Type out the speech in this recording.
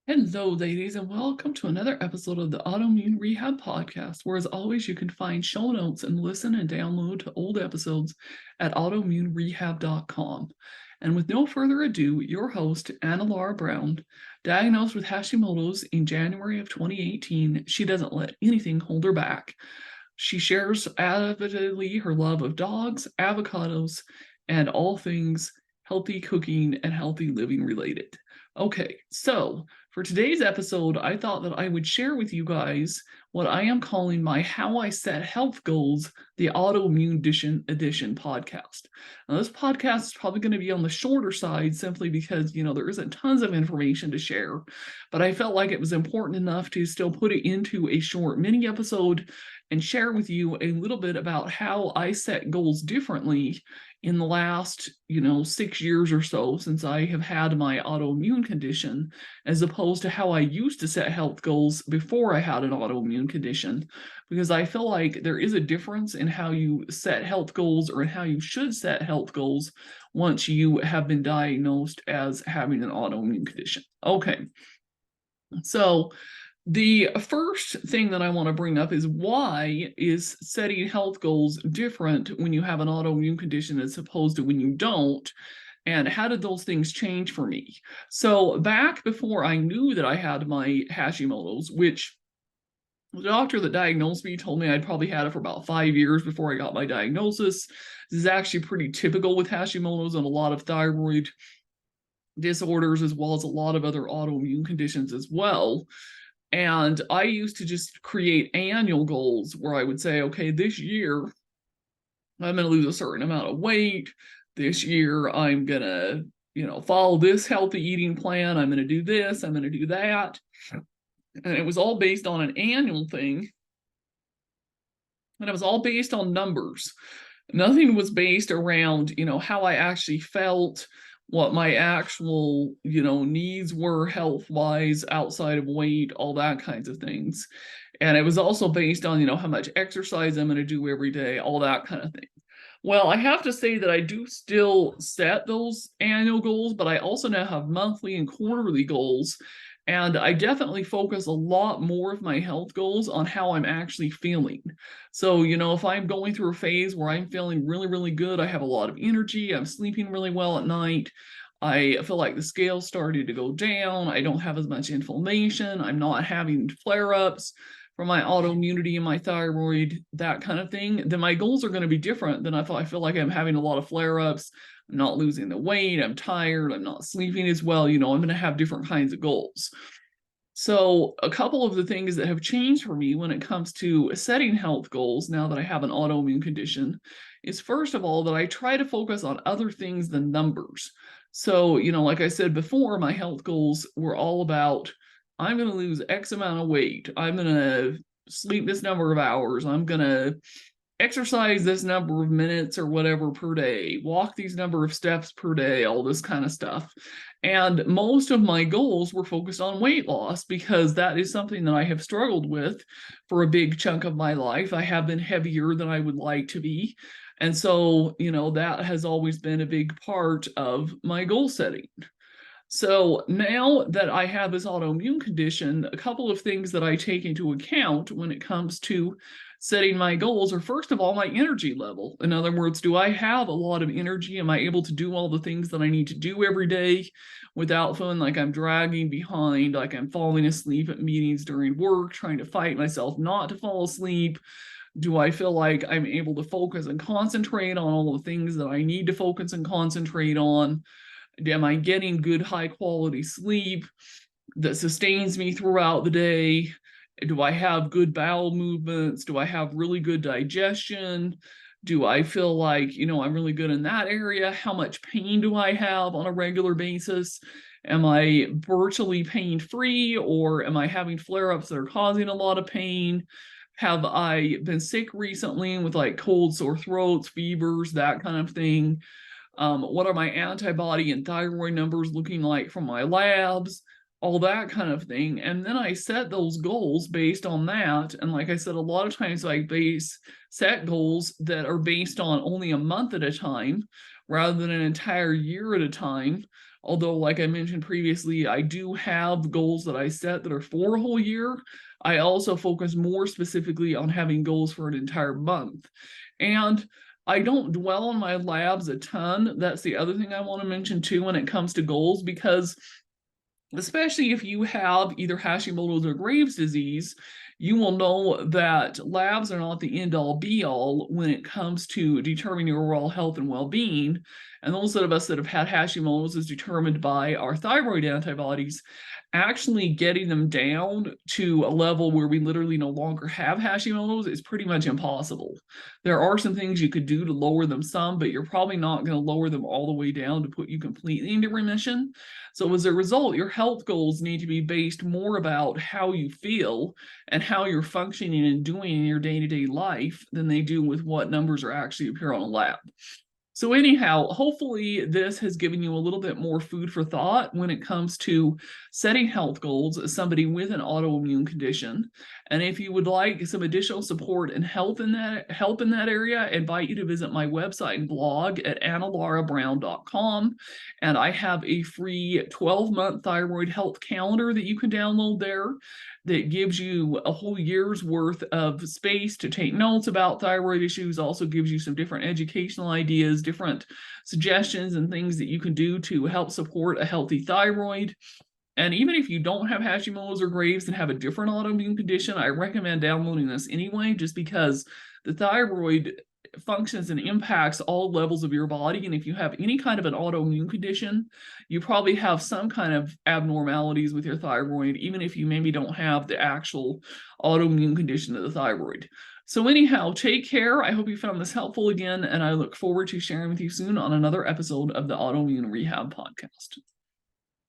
Hello, ladies, and welcome to another episode of the Autoimmune Rehab Podcast, where, as always, you can find show notes and listen and download to old episodes at autoimmunerehab.com. And with no further ado, your host, Anna Laura Brown, diagnosed with Hashimoto's in January of 2018, she doesn't let anything hold her back. She shares avidly her love of dogs, avocados, and all things healthy cooking and healthy living related. Okay, so for today's episode, I thought that I would share with you guys what I am calling my How I Set Health Goals, the Autoimmune Edition podcast. Now, this podcast is probably going to be on the shorter side simply because, there isn't tons of information to share, but I felt like it was important enough to still put it into a short mini episode and share with you a little bit about how I set goals differently in the last, 6 years or so since I have had my autoimmune condition, as opposed to how I used to set health goals before I had an autoimmune condition. Because I feel like there is a difference in how you set health goals or in how you should set health goals once you have been diagnosed as having an autoimmune condition. Okay. So the first thing that I want to bring up is, why is setting health goals different when you have an autoimmune condition as opposed to when you don't? And how did those things change for me? So back before I knew that I had my Hashimoto's, which the doctor that diagnosed me told me I'd probably had it for about 5 years before I got my diagnosis. This is actually pretty typical with Hashimoto's and a lot of thyroid disorders, as well as a lot of other autoimmune conditions as well. And I used to just create annual goals where I would say, okay, this year I'm going to lose a certain amount of weight. This year I'm going to, follow this healthy eating plan. I'm going to do this. I'm going to do that. And it was all based on an annual thing. And it was all based on numbers. Nothing was based around, how I actually felt, what my actual, needs were health-wise outside of weight, all that kinds of things. And it was also based on, how much exercise I'm going to do every day, all that kind of thing. Well, I have to say that I do still set those annual goals, but I also now have monthly and quarterly goals. And I definitely focus a lot more of my health goals on how I'm actually feeling. So, if I'm going through a phase where I'm feeling really, really good, I have a lot of energy, I'm sleeping really well at night, I feel like the scale started to go down, I don't have as much inflammation, I'm not having flare-ups for my autoimmunity and my thyroid, that kind of thing, then my goals are going to be different than if I feel like I'm having a lot of flare-ups, I'm not losing the weight, I'm tired, I'm not sleeping as well, I'm going to have different kinds of goals. So a couple of the things that have changed for me when it comes to setting health goals now that I have an autoimmune condition is, first of all, that I try to focus on other things than numbers. So, like I said before, my health goals were all about, I'm going to lose X amount of weight. I'm going to sleep this number of hours. I'm going to exercise this number of minutes or whatever per day, walk these number of steps per day, all this kind of stuff. And most of my goals were focused on weight loss because that is something that I have struggled with for a big chunk of my life. I have been heavier than I would like to be. And so, that has always been a big part of my goal setting. So now that I have this autoimmune condition, a couple of things that I take into account when it comes to setting my goals are, first of all, my energy level. In other words, do I have a lot of energy? Am I able to do all the things that I need to do every day without feeling like I'm dragging behind, like I'm falling asleep at meetings during work, trying to fight myself not to fall asleep? Do I feel like I'm able to focus and concentrate on all the things that I need to focus and concentrate on? Am I getting good, high quality sleep that sustains me throughout the day? Do I have good bowel movements? Do I have really good digestion? Do I feel like, I'm really good in that area? How much pain do I have on a regular basis? Am I virtually pain free, or am I having flare ups that are causing a lot of pain? Have I been sick recently with like cold, sore throats, fevers, that kind of thing? What are my antibody and thyroid numbers looking like from my labs, all that kind of thing. And then I set those goals based on that. And like I said, a lot of times I set goals that are based on only a month at a time rather than an entire year at a time, Although, like I mentioned previously, I do have goals that I set that are for a whole year. I also focus more specifically on having goals for an entire month. And I don't dwell on my labs a ton. That's the other thing I want to mention too when it comes to goals, because especially if you have either Hashimoto's or Graves' disease, you will know that labs are not the end all be all when it comes to determining your overall health and well being. And those of us that have had Hashimoto's is determined by our thyroid antibodies. Actually, getting them down to a level where we literally no longer have Hashimoto's is pretty much impossible. There are some things you could do to lower them some, but you're probably not going to lower them all the way down to put you completely into remission. So as a result, your health goals need to be based more about how you feel and how you're functioning and doing in your day-to-day life than they do with what numbers are actually appear on a lab. So anyhow, hopefully this has given you a little bit more food for thought when it comes to setting health goals as somebody with an autoimmune condition. And if you would like some additional support and help in that area, I invite you to visit my website and blog at annalaurabrown.com. And I have a free 12-month thyroid health calendar that you can download there that gives you a whole year's worth of space to take notes about thyroid issues, also gives you some different educational ideas, different suggestions and things that you can do to help support a healthy thyroid. And even if you don't have Hashimoto's or Graves and have a different autoimmune condition, I recommend downloading this anyway, just because the thyroid functions and impacts all levels of your body. And if you have any kind of an autoimmune condition, you probably have some kind of abnormalities with your thyroid, even if you maybe don't have the actual autoimmune condition of the thyroid. So anyhow, take care. I hope you found this helpful again, and I look forward to sharing with you soon on another episode of the Autoimmune Rehab Podcast.